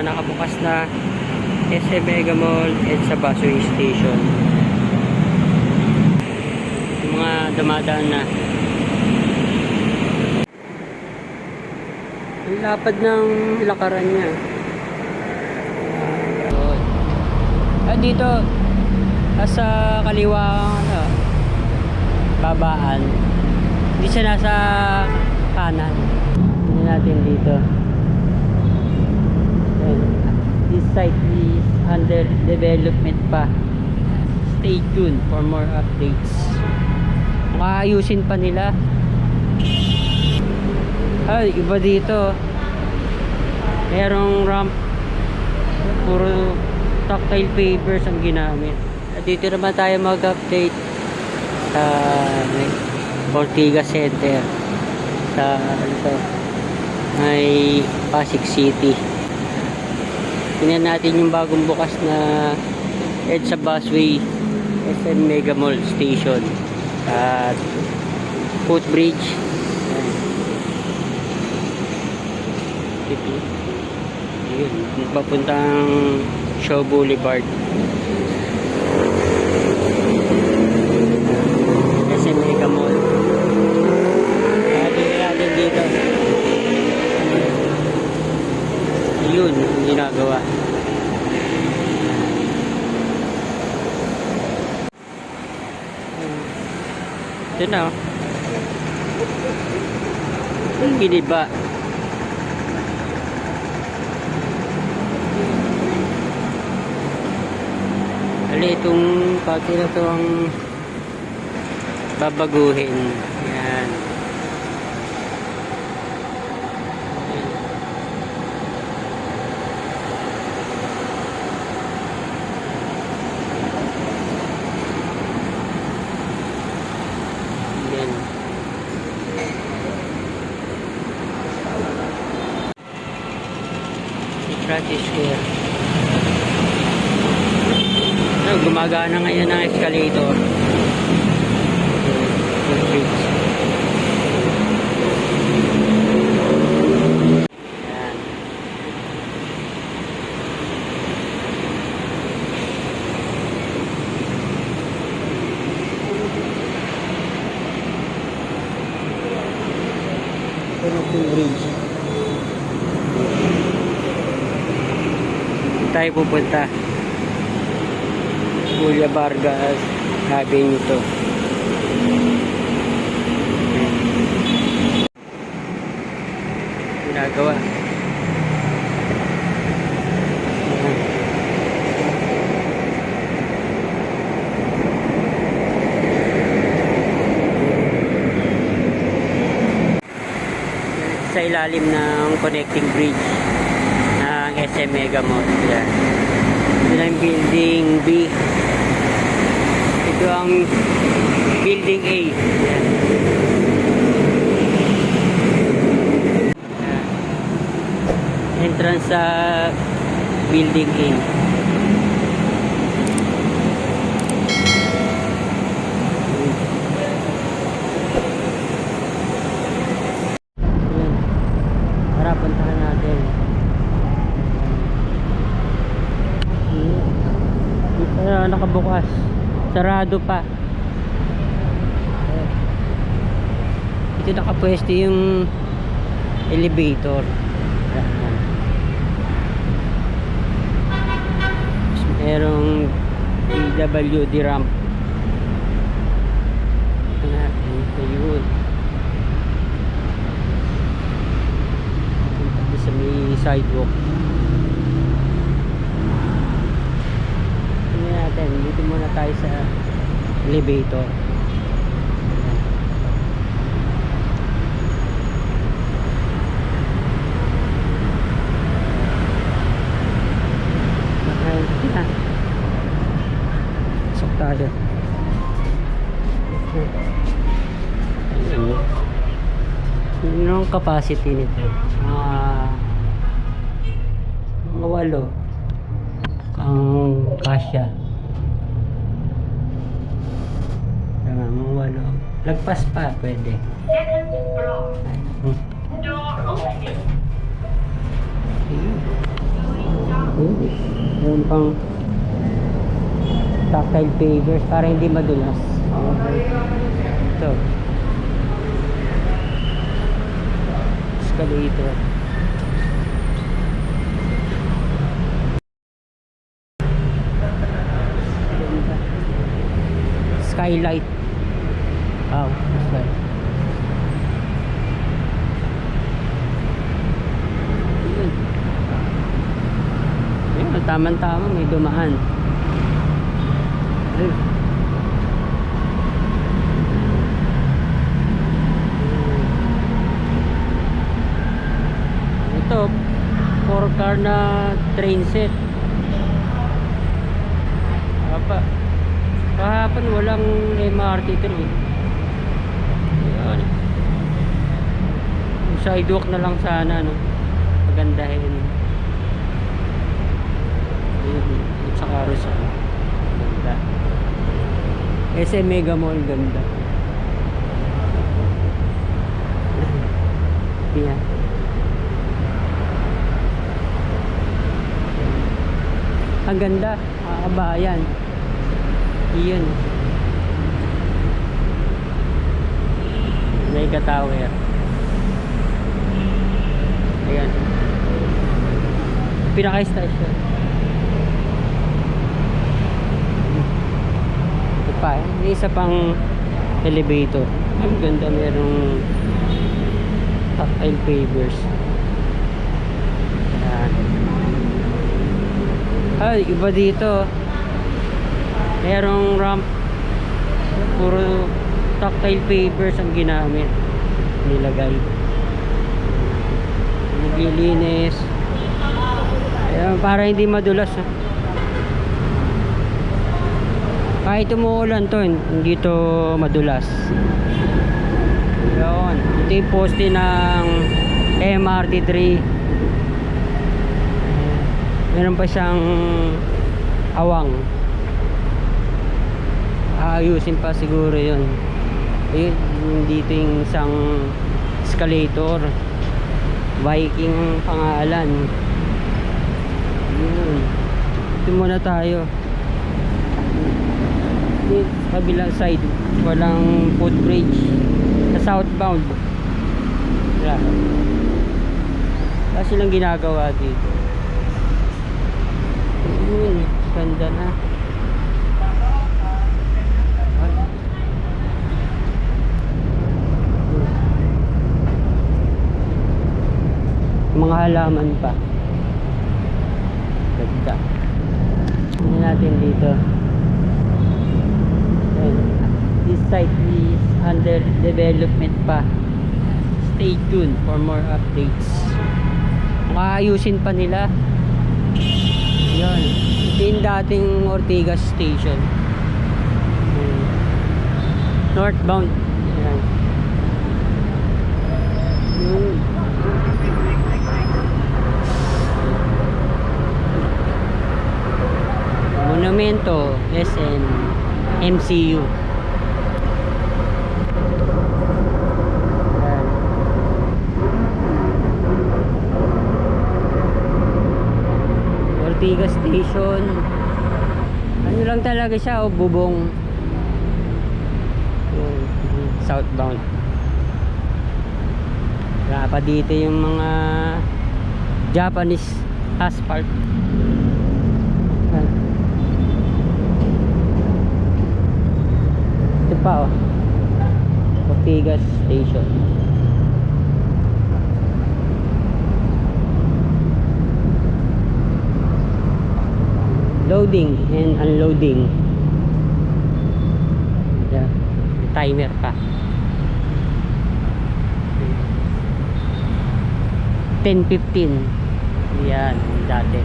nakabukas na SM Mega Mall at sa Busway Station. Yung mga dumadaan na. Ang lapad ng lakaran niya. Dito sa kaliwa babaan, hindi siya nasa kanan. Hindi natin dito. This site is under development pa. Stay tuned for more updates. Maayusin pa nila. Iba dito. Merong ramp, puro tactile pavers ang ginamit. Dito naman tayo mag-update sa Ortigas Center sa may Pasig City. Tingnan natin yung bagong bukas na EDSA Busway SM Mega Mall Station at footbridge. Yun, papuntang Shaw Boulevard. SM Mega Mall. Tingnan natin dito. Yun, yung ginagawa. Ito na, oh. Yung giniba. Itong pati na ito ang babaguhin. Yan. Yan. Traffic square. Gumagana ngayon ang escalator. Yan. Connecting bridge. Tayo pupunta. Julia Vargas Avenue to. Ginagawa. Sa ilalim ng connecting bridge ng SM Mega Mall. Yan. Ito ang building B. Ito ang building A. Yan. Entrance sa building A. Yan. Tara, puntahan natin. Nakabukas. Sarado pa. Ito nakapwesto yung elevator. Merong PWD ramp. Ayun. Sa may sidewalk. Dito muna tayo sa elevator. Pasok tayo. Yun ang capacity nito. Mga 8 ang kasya. Lagpas pa, pwede. Door opening. Meron pang tactile pavers para hindi madulas. Okay. Ito. Escalator. Ganda. Skylight. Wow, skylight. Ayun, tamang-tama may dumaan. Ayun. Ito 4-car na train set. Kahapon walang MRT3. Ayan. Sidewalk na lang sana, no? Pagandahin. At saka Rizal. Ganda. SM Mega Mall, ganda. Yeah. Ang ganda, mga kabayan. Iyon. Mega Tower. Ayan. Pinaka-station. Ito pa, may isa pang elevator. Ang ganda, merong tactile pavers. Ayan. Ay, iba dito. Merong ramp. Puro tactile pavers ang ginamit. Nilagay. Naglilinis. Ayan, para hindi madulas. Kahit umuulan to, hindi to madulas. Ayan. Ito yung poste ng MRT3. Meron pa siyang awang. Ayusin pa siguro yun. Ayun, dito yung isang escalator. Viking pangalan. Yun. Ito muna tayo. Dito sa kabilang side, walang footbridge. Sa southbound. Wala. Wala silang ginagawa dito. Yun, ganda na. Mga halaman pa. Ganda. Tingnan natin dito. This site is under development pa. Stay tuned for more updates. Maayusin pa nila. Yan. Ito yung dating Ortigas Station. Northbound. Yan. Yun. Monumento SN MCU. Ayan. Ortigas Station. Ano lang talaga siya, bubong. Southbound. Wala pa dito yung mga Japanese asphalt. Ito pa, oh. Ortigas Station. Loading and unloading. Yeah. Timer pa. 10:15. Yan, dati.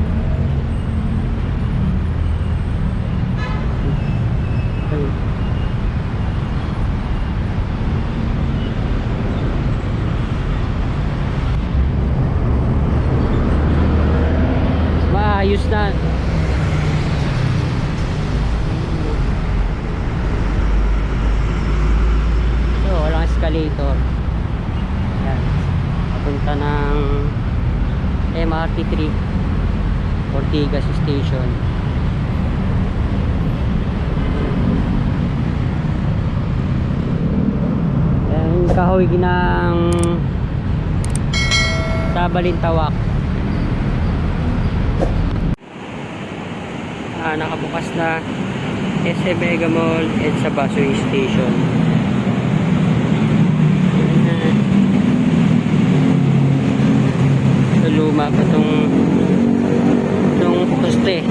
Maayos na. So, walang escalator. Yan. Papunta ng MRT3. Ortigas Station. Yan, kahoy ng Balintawak. Nakabukas na SM Mega Mall at sa Busway Station. Luma pa tong poste.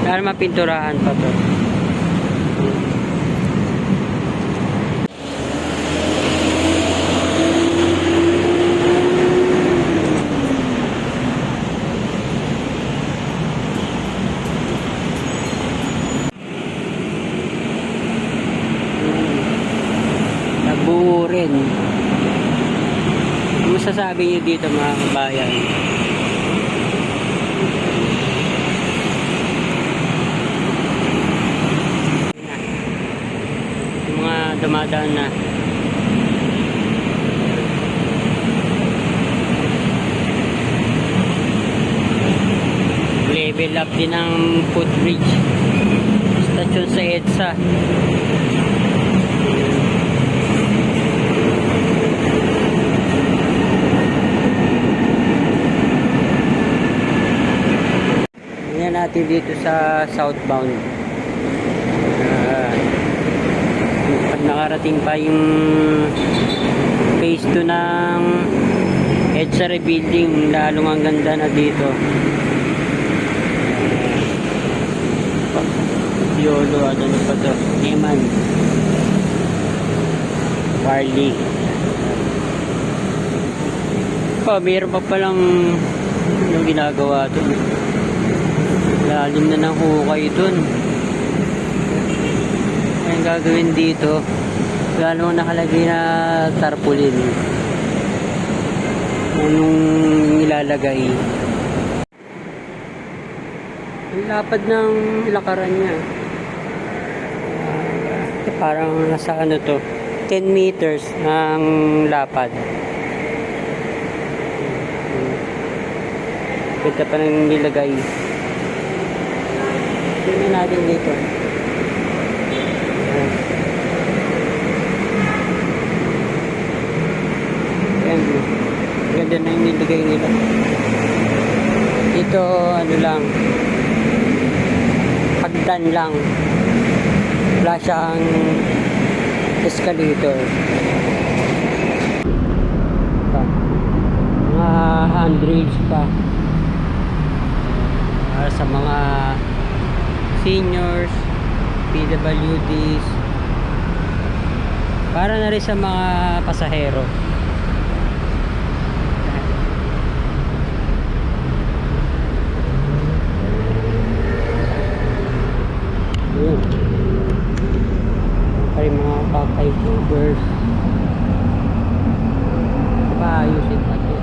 Kaya mapinturahan pa to. Nabuo rin. Ano masasabi niyo dito mga kabayan? Yung mga dumadaan na. Level up din ng footbridge. Stasyon sa EDSA. Natin dito sa southbound. Pag nakarating pa yung phase 2 ng EDSA rebuilding, lalong ang ganda na dito. Yolo, ano pa to? Eman, Warley. Mayroon pa palang yung ginagawa doon. Lalim na ng hukay dun. Ang gagawin dito, lalo nakalagay na tarpaulin. Anong ilalagay? Ang lapad ng lakaran niya. Parang nasa ano to, 10 meters ng lapad. Ganda pa nang nilagay. Tingnan natin dito. Ayan. Ganda na yung nilagay nila. Dito, ano lang, hagdan lang. Wala siyang escalator. Mga handrails pa. Para sa mga seniors, PWDs, para na rin sa mga pasahero. Yun. Para yung mga pakay tubers. Paayusin pa ito.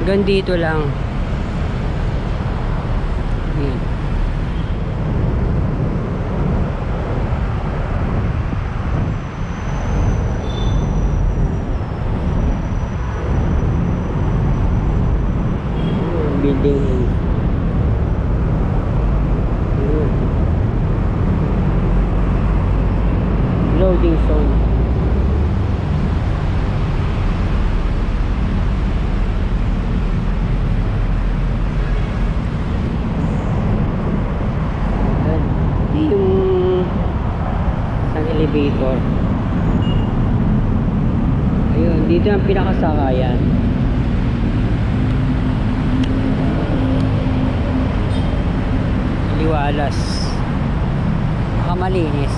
Hanggang dito lang. Ayan. Building A. Ayan. Loading zone. Elevator. Ayun, dito ang pinakasakayan. Liwalas. Makamalinis.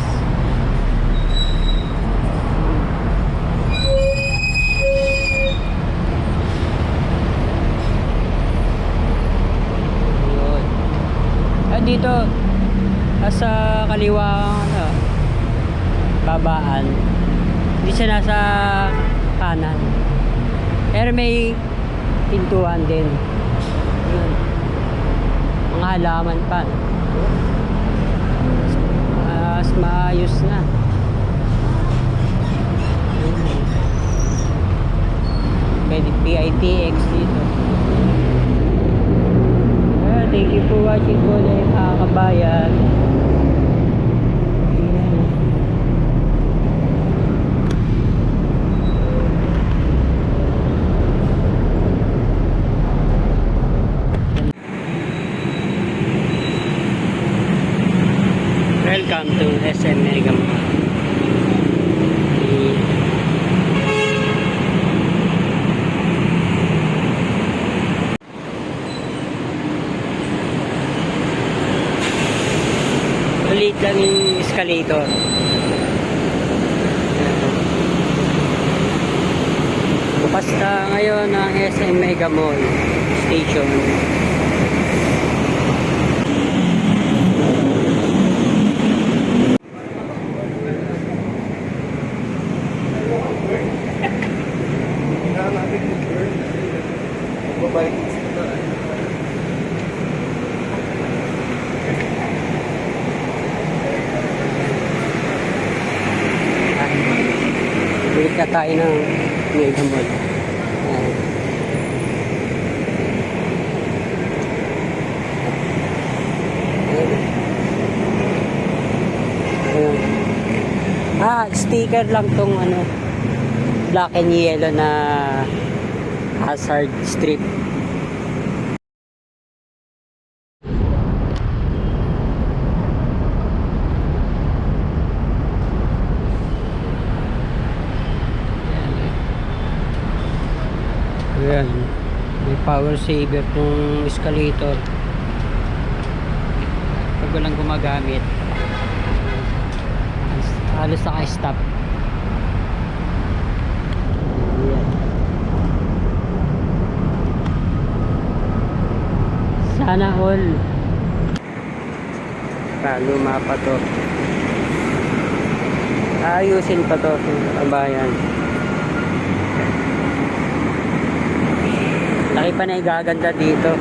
Ayun. Dito sa kaliwa ano, babaan, hindi siya nasa kanan, pero may pintuan din. Yun. Mga halaman pa, mas maayos na. pwede PITX dito. Thank you for watching po mga kabayan. Welcome to SM Mega Mall. Ulit lang yung escalator. Bukas na ngayon ang SM Mega Mall Station. Balik na tayo ng Mega Mall. Sticker lang tong ano, black and yellow na hazard strip. Ayan, may power saver tong escalator pag walang gumagamit. Halos naka-stop. Ayan. Sana all. Luma pa to. Ayusin pa to sa kabayan. Laki pa na igaganda dito.